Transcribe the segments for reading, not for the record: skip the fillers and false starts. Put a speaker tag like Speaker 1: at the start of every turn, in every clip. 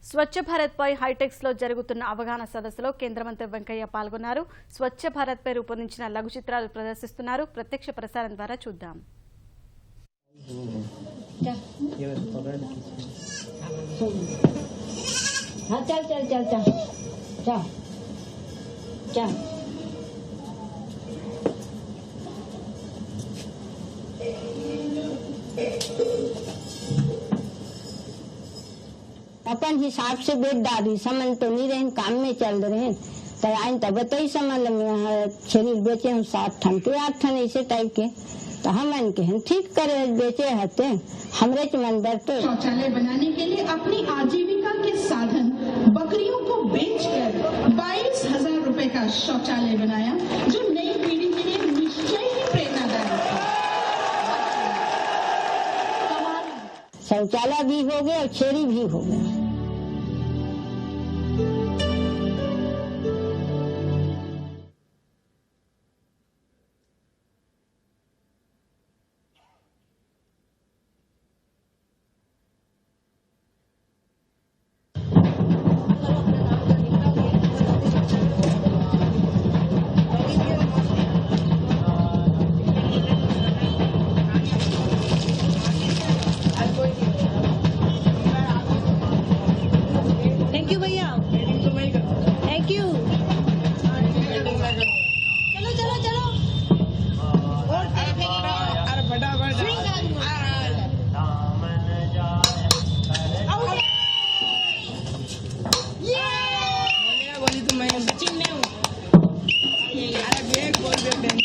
Speaker 1: స్వచ్ఛ భారత్ పై హైటెక్స్ లో జరుగుతున్న అవగాహన సదస్సులో కేంద్ర మంత్రి వెంకయ్య పాల్గొన్నారు. స్వచ్ఛ భారత్ పై రూపొందించిన లఘు చిత్రాలు ప్రదర్శిస్తున్నారు. ప్రత్యక్ష ప్రసారం ద్వారా చూద్దాం.
Speaker 2: अपन हिसाब से बेट दादी समझ तो नहीं रहे, काम में चल रहे हैं तो आइन तब तो ही समझ में शरीर बेचे हम 7 ठन के 8 ठन ऐसे टाइप के तो हम इनके हम ठीक करे बेचे हते हमरे च मन दर तो
Speaker 3: शौचालय बनाने के लिए अपनी आजीविका के साधन बकरियों को बेचकर 22,000 रुपए का शौचालय बनाया, जो नई पीढ़ी के लिए निश्चय ही प्रेरणादायक है।
Speaker 2: शौचालय भी हो गया और छेड़ी भी हो गया।
Speaker 4: थैंक यू भैया, थैंक यू। चलो चलो चलो अरे फटाफट बोली तो मैं सचिन में हूँ। अरे बैग बोल बैग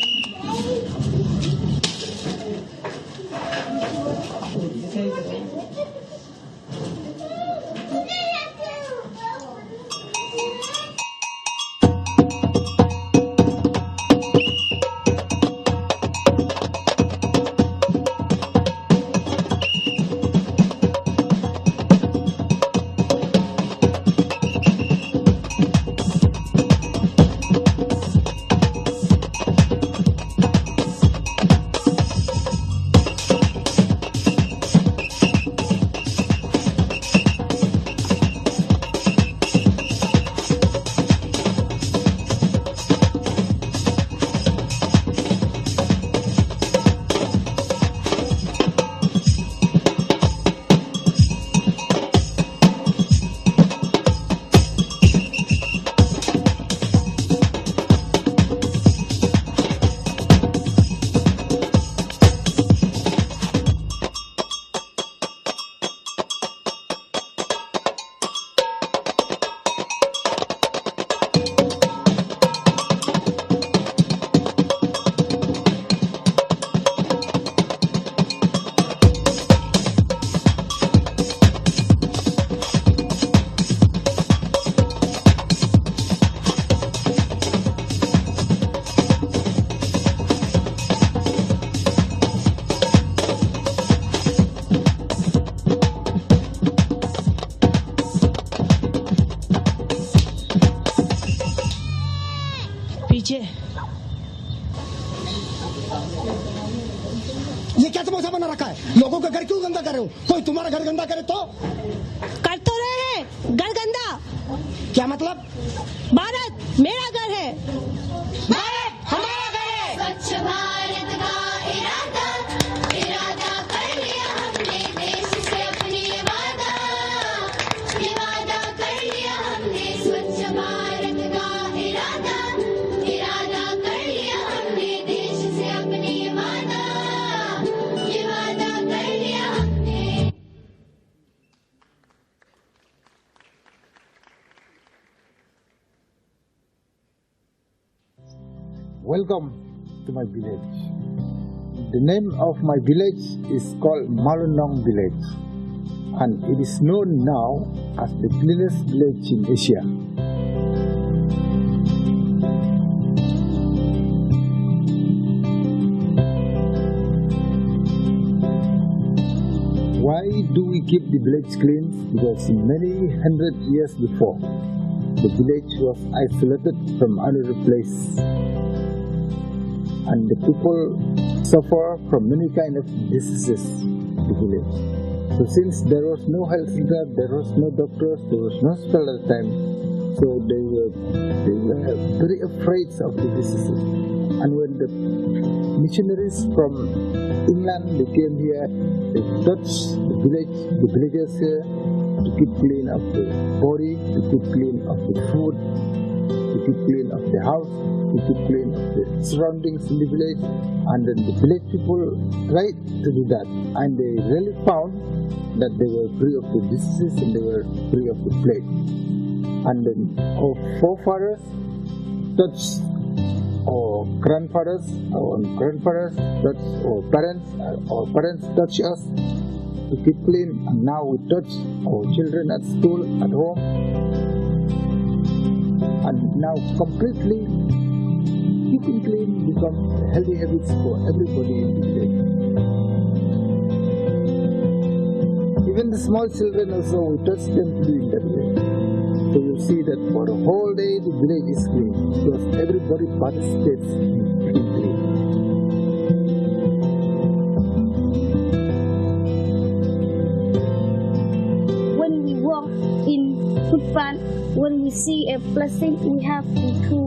Speaker 4: पीछे।
Speaker 5: ये क्या तमाशा बना रखा है? लोगों का घर क्यों गंदा कर रहे हो? कोई तुम्हारा घर गंदा करे तो?
Speaker 4: कर तो रहे हैं घर गंदा।
Speaker 5: क्या मतलब?
Speaker 4: भारत मेरा घर है, भारत हमारा घर है।
Speaker 6: स्वच्छ भारत का इरादा इरादा कर लिया हमने, देश से अपनी वादा कर लिया हमने। स्वच्छ भारत का इरादा इरादा कर लिया हमने, देश से अपनी वादा कर लिया हमने।
Speaker 7: Welcome to my village. The name of my village is called Malunong village, and it is known now as the cleanest village in Asia. Why do we keep the village clean? Because many hundred years before, the village was isolated from another place, and the people suffer from many kind of diseases in the village. So since there was no health center, there was no doctors, there was no hospital at the time, so they were very afraid of the diseases. And when the missionaries from England, they came here, they touched the villagers here to keep clean of the body, to keep clean of the food, to keep clean of the house, to keep clean of the surroundings in the village. And then the village people tried to do that, and they really found that they were free of the diseases and they were free of the plague. And then our forefathers touched our grandfathers, touched our parents touched us to keep clean, and now we touch our children at school, at home, and now completely keeping clean becomes healthy habits for everybody in the village. Even the small children also, we touch them to do in that way. So you see that for the whole day the village is clean because everybody participates in keeping clean.
Speaker 8: When we walk in footpath, when we see a plastic, we have to throw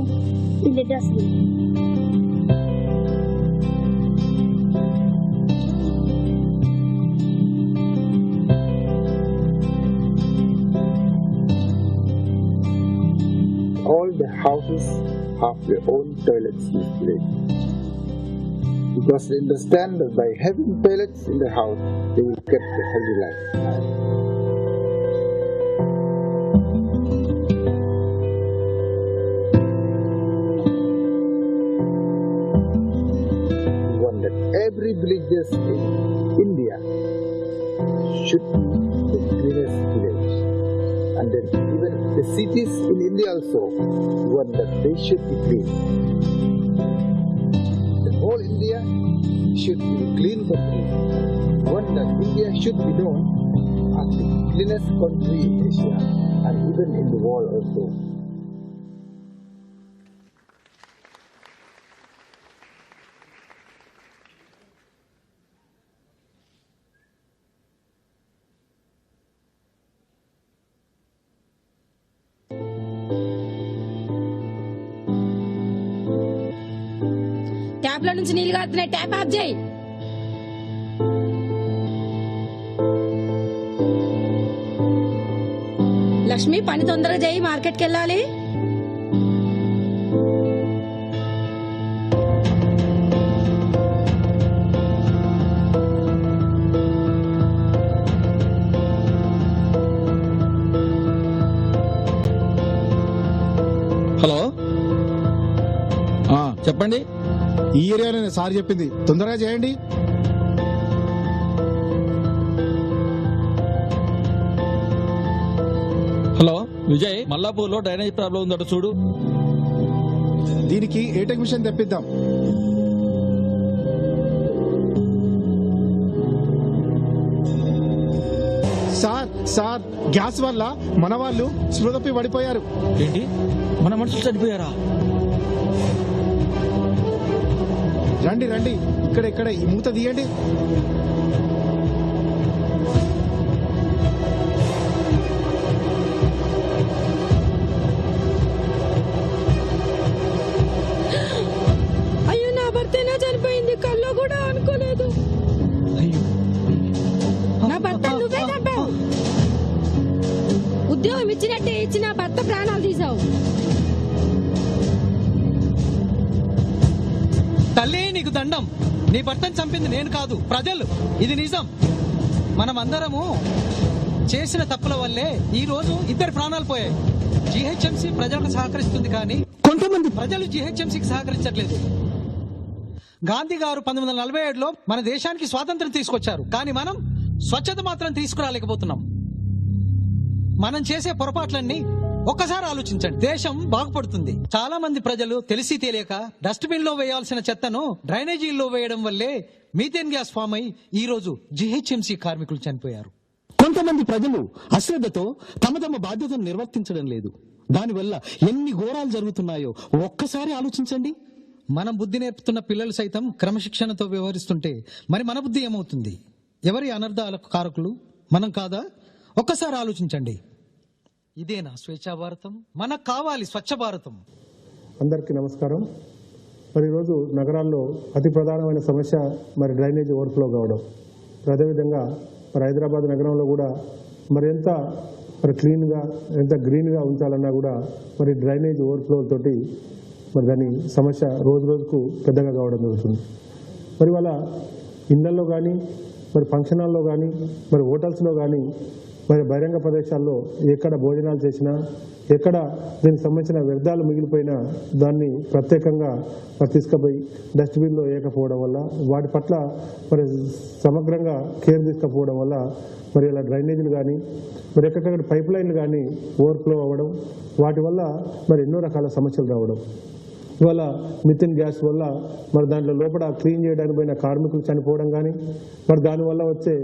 Speaker 8: in the dustbin.
Speaker 7: All the houses have their own toilets in the village. Because they understand that by having toilets in the house, they will get a healthy life. We want that every villages in India should be the cleanest village. And then even the cities in India also want that they should be clean. The whole India should be a clean country. One that India should be known as the cleanest country in Asia and even in the world also.
Speaker 9: Tap లో నుంచి నీళ్లు కారుతున్నాయి, tap of చేయి. లక్ష్మి, పని తొందరగా చేయి, మార్కెట్కి వెళ్ళాలి.
Speaker 10: Hello, చెప్పండి.
Speaker 5: ఈ ఏరియాలోనే సార్ చెప్పింది, తొందరగా చేయండి.
Speaker 10: హలో విజయ్, మల్లాపూర్లో డ్రైనేజ్ ప్రాబ్లం ఉందట చూడు.
Speaker 5: దీనికి ఏ టెక్నీషియన్ తెప్పిద్దాం. సార్ గ్యాస్ వల్ల మన వాళ్ళు స్పృహ తప్పి పడిపోయారు.
Speaker 10: ఏంటి, మన మనుషులు చనిపోయారా?
Speaker 5: రండి ఇక్కడ ఈ మూత తీయండి.
Speaker 9: అయ్యో, నా భర్తేనా చనిపోయింది, కల్లో కూడా అనుకోలేదు. నా భర్త నువ్వే చంపావు. ఉద్యోగం ఇచ్చినట్టే ఇచ్చి నా భర్త ప్రాణాలు తీసావు.
Speaker 11: తల్లి, నీకు దండం. నీ భర్తను చంపింది నేను కాదు, ప్రజలు. ఇది నిజం. మనమందరము చేసిన తప్పుల వల్లే ఈ రోజు 2 ప్రాణాలు పోయాయి. జీహెచ్ఎంసీ ప్రజలకు సహకరిస్తుంది, కానీ కొంతమంది ప్రజలు జీహెచ్ఎంసీకి సహకరించట్లేదు. గాంధీ గారు 1947లో మన దేశానికి స్వాతంత్రం తీసుకొచ్చారు, కానీ మనం స్వచ్ఛత మాత్రం తీసుకురాలేకపోతున్నాం. మనం చేసే పొరపాట్లన్నీ ఒక్కసారి ఆలోచించండి, దేశం బాగుపడుతుంది. చాలా మంది ప్రజలు తెలిసి తెలియక డస్ట్బిన్ లో వేయాల్సిన చెత్తను డ్రైనేజీల్లో వేయడం వల్లే మీథేన్ గ్యాస్ ఫామ్ అయి ఈ రోజు జీహెచ్ఎంసీ కార్మికులు చనిపోయారు.
Speaker 12: కొంతమంది ప్రజలు అశ్రద్ధతో తమ బాధ్యతను నిర్వర్తించడం లేదు. దానివల్ల ఎన్ని ఘోరాలు జరుగుతున్నాయో ఒక్కసారి ఆలోచించండి.
Speaker 11: మనం బుద్ధి నేర్పుతున్న పిల్లలు సైతం క్రమశిక్షణతో వ్యవహరిస్తుంటే మరి మన బుద్ధి ఏమవుతుంది? ఎవరి అనర్థాలకు కారకులు? మనం కాదా? ఒక్కసారి ఆలోచించండి. ఇదేనా స్వేచ్ఛా భారతం? మనకు కావాలి స్వచ్ఛ భారతం.
Speaker 13: అందరికీ నమస్కారం. మరి ఈరోజు నగరాల్లో అతి ప్రధానమైన సమస్య మరి డ్రైనేజ్ ఓవర్ఫ్లో కావడం. అదేవిధంగా మరి హైదరాబాద్ నగరంలో కూడా మరి ఎంత మరి క్లీన్గా ఎంత గ్రీన్గా ఉంచాలన్నా కూడా మరి డ్రైనేజ్ ఓవర్ఫ్లో తోటి మరి దాని సమస్య రోజు రోజుకు పెద్దగా కావడం జరుగుతుంది. మరి వాళ్ళ ఇళ్లలో కానీ మరి ఫంక్షన్ హాల్లో కానీ మరి హోటల్స్లో కానీ మరి బహిరంగ ప్రదేశాల్లో ఎక్కడ భోజనాలు చేసినా ఎక్కడ దీనికి సంబంధించిన వ్యర్థాలు మిగిలిపోయినా దాన్ని ప్రత్యేకంగా మరి తీసుకుపోయి డస్ట్బిన్లో వేయకపోవడం వల్ల వాటి పట్ల మరి సమగ్రంగా కేర్ తీసుకపోవడం వల్ల మరి ఇలా డ్రైనేజీలు కానీ మరి ఎక్కడెక్కడ పైప్ లైన్లు కానీ ఓవర్ఫ్లో అవ్వడం, వాటి వల్ల మరి ఎన్నో రకాల సమస్యలు రావడం. ఇవాళ మిథేన్ గ్యాస్ వల్ల మరి దాంట్లో లోపల క్లీన్ చేయడానికి పోయిన కార్మికులు చనిపోవడం కానీ మరి దానివల్ల వచ్చే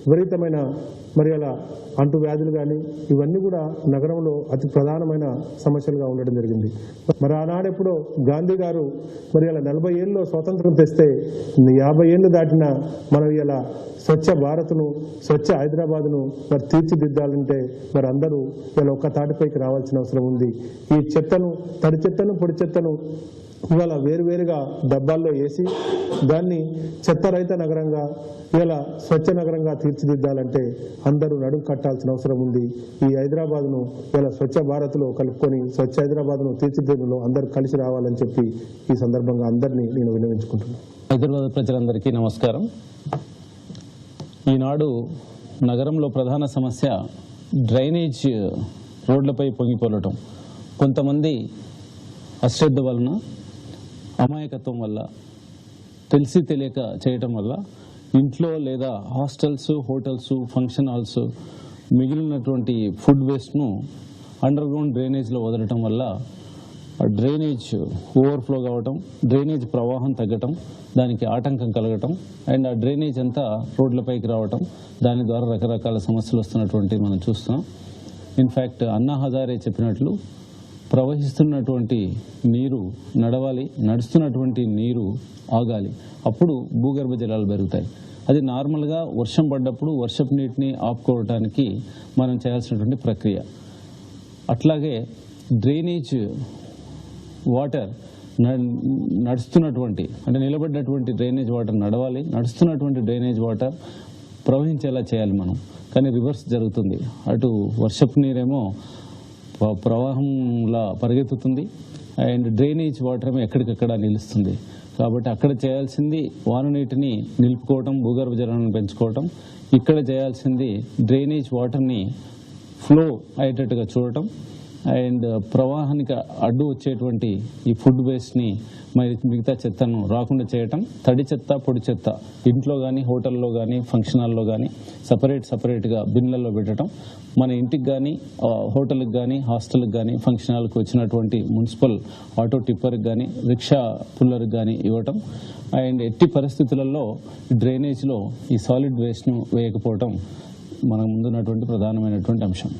Speaker 13: విపరీతమైన మరి అలా అంటు వ్యాధులు కానీ ఇవన్నీ కూడా నగరంలో అతి ప్రధానమైన సమస్యలుగా ఉండడం జరిగింది. మరి ఆనాడెప్పుడో గాంధీ గారు మరి ఇలా 40 ఏళ్ళలో స్వాతంత్రం తెస్తే 50 ఏళ్ళు దాటిన మనం ఇలా స్వచ్ఛ భారత్ను స్వచ్ఛ హైదరాబాద్ను మరి తీర్చిదిద్దాలంటే మరి అందరూ ఇలా ఒక్క తాటిపైకి రావాల్సిన అవసరం ఉంది. ఈ చెత్తను, తడి చెత్తను, పొడి చెత్తను ఇవాళ వేరువేరుగా డబ్బాల్లో వేసి దాన్ని చెత్తరహిత నగరంగా ఇలా స్వచ్ఛ నగరంగా తీర్చిదిద్దాలంటే అందరూ నడుం కట్టాల్సిన అవసరం ఉంది. ఈ హైదరాబాద్ను ఇలా స్వచ్ఛ భారత్లో కలుపుకొని స్వచ్ఛ హైదరాబాద్ను తీర్చిదిద్దడంలో అందరూ కలిసి రావాలని చెప్పి ఈ సందర్భంగా అందరినీ నేను విన్నవించుకుంటున్నాను.
Speaker 14: హైదరాబాద్ ప్రజలందరికీ నమస్కారం. ఈనాడు నగరంలో ప్రధాన సమస్య డ్రైనేజ్ రోడ్లపై పొంగిపోలటం. కొంతమంది అశ్రద్ధ వలన, అమాయకత్వం వల్ల, తెలిసి తెలియక చేయటం వల్ల ఇంట్లో లేదా హాస్టల్స్, హోటల్స్, ఫంక్షన్ హాల్స్ మిగిలినటువంటి ఫుడ్ వేస్ట్ను అండర్ గ్రౌండ్ డ్రైనేజ్లో వదలటం వల్ల డ్రైనేజ్ ఓవర్ఫ్లో కావటం, డ్రైనేజ్ ప్రవాహం తగ్గటం, దానికి ఆటంకం కలగటం అండ్ ఆ డ్రైనేజ్ అంతా రోడ్లపైకి రావటం, దాని ద్వారా రకరకాల సమస్యలు వస్తున్నటువంటి మనం చూస్తున్నాం. ఇన్ఫ్యాక్ట్ అన్నా హజారే చెప్పినట్లు ప్రవహిస్తున్నటువంటి నీరు నడవాలి, నడుస్తున్నటువంటి నీరు ఆగాలి, అప్పుడు భూగర్భ జలాలు పెరుగుతాయి. అది నార్మల్గా వర్షం పడ్డప్పుడు వర్షపు నీటిని ఆపుకోవడానికి మనం చేయాల్సినటువంటి ప్రక్రియ. అట్లాగే డ్రైనేజ్ వాటర్ నడుస్తున్నటువంటి అంటే నిలబడినటువంటి డ్రైనేజ్ వాటర్ నడవాలి, నడుస్తున్నటువంటి డ్రైనేజ్ వాటర్ ప్రవహించేలా చేయాలి మనం. కానీ రివర్స్ జరుగుతుంది. అటు వర్షపు నీరేమో ప్రవాహంలా పరిగెత్తుతుంది అండ్ డ్రైనేజ్ వాటర్ ఏమో ఎక్కడికక్కడ నిలుస్తుంది. కాబట్టి అక్కడ చేయాల్సింది వాన నీటిని నిలుపుకోవటం, భూగర్భ జలాలను పెంచుకోవటం. ఇక్కడ చేయాల్సింది డ్రైనేజ్ వాటర్ని ఫ్లో అయ్యేటట్టుగా చూడటం అండ్ ప్రవాహానికి అడ్డు వచ్చేటువంటి ఈ ఫుడ్ వేస్ట్ని మరి మిగతా చెత్తను రాకుండా చేయటం. తడి చెత్త, పొడి చెత్త ఇంట్లో కానీ, హోటల్లో కానీ, ఫంక్షన్ హాల్లో కానీ సపరేట్గా బిన్లలో పెట్టడం. మన ఇంటికి కానీ, హోటల్కి కానీ, హాస్టల్కి కానీ, ఫంక్షన్ హాల్కి వచ్చినటువంటి మున్సిపల్ ఆటో టిప్పర్కి కానీ, రిక్షా పుల్లర్కి కానీ ఇవ్వటం. అండ్ ఎట్టి పరిస్థితులలో డ్రైనేజ్లో ఈ సాలిడ్ వేస్ట్ను వేయకపోవటం మన ముందున్నటువంటి ప్రధానమైనటువంటి అంశం.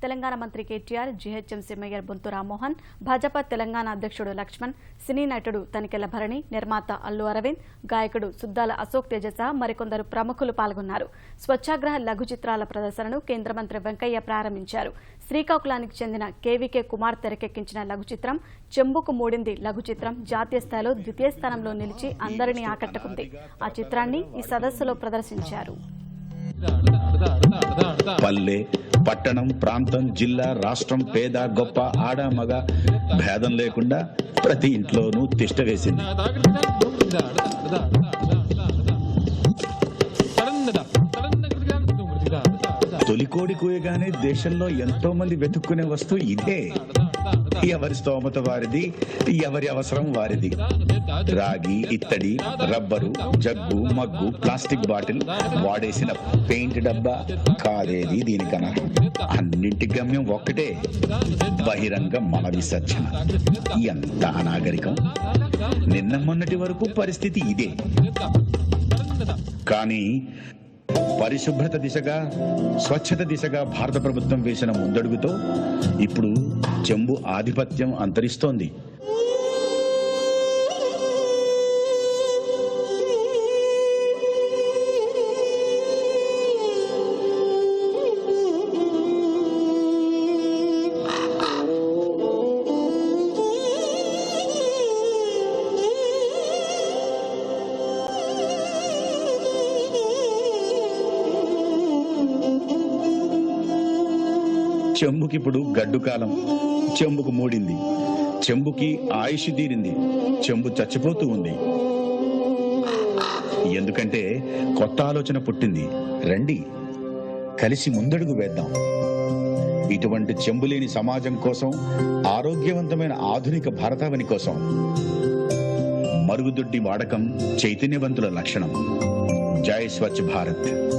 Speaker 1: తెలంగాణ మంత్రి కేటీఆర్, జీహెచ్ఎంసీ మేయర్ బొంతు రామ్మోహన్, భాజపా తెలంగాణ అధ్యక్షుడు లక్ష్మణ్, సినీ నటుడు తనికెళ్ల భరణి, నిర్మాత అల్లు అరవింద్, గాయకుడు సుద్దాల అశోక్ తేజ సహా మరికొందరు ప్రముఖులు పాల్గొన్నారు. స్వచ్ఛాగ్రహ లఘు చిత్రాల ప్రదర్శనను కేంద్ర మంత్రి వెంకయ్య ప్రారంభించారు. శ్రీకాకుళానికి చెందిన కేవీకే కుమార్ తెరకెక్కించిన లఘు చిత్రం చెంబుకు మూడింది లఘు చిత్రం జాతీయ స్థాయిలో ద్వితీయ స్థానంలో నిలిచి అందరినీ ఆకట్టుకుంది. ఆ చిత్రాన్ని ఈ సదస్సులో ప్రదర్శించారు.
Speaker 15: పల్లె, పట్టణం, ప్రాంతం, జిల్లా, రాష్ట్రం, పేద, గొప్ప, ఆడ, మగ భేదం లేకుండా ప్రతి ఇంట్లోనూ తిష్ట వేసింది. తొలికోడి కూయగానే దేశంలో ఎంతో మంది వెతుక్కునే వస్తువు ఇదే. ఎవరి స్తోమత వారిది, ఎవరి అవసరం వారిది. రాగి, ఇత్తడి, rubber, jug, mug, plastic bottle, వాడేసిన పెయింట్ డబ్బా కాదేది దీనికన్నా. అన్నింటి గమ్యం ఒక్కటే, బహిరంగ మల విసర్జన. ఎంత అనాగరికం. నిన్న మొన్నటి వరకు పరిస్థితి ఇదే. కానీ పరిశుభ్రత దిశగా, స్వచ్ఛత దిశగా భారత ప్రభుత్వం వేసిన ముందడుగుతో ఇప్పుడు చెంబు ఆధిపత్యం అంతరిస్తోంది. చెంబుకిప్పుడు గడ్డు కాలం. చెంబుకు మూడింది. చెంబుకి ఆయుష్ తీరింది. చెంబు చచ్చిపోతూ ఉంది. ఎందుకంటే కొత్త ఆలోచన పుట్టింది. రండి కలిసి ముందడుగు వేద్దాం. ఇటువంటి చెంబులేని సమాజం కోసం, ఆరోగ్యవంతమైన ఆధునిక భారతావని కోసం. మరుగుదొడ్డి వాడకం చైతన్యవంతుల లక్షణం. జై స్వచ్ఛ భారత్.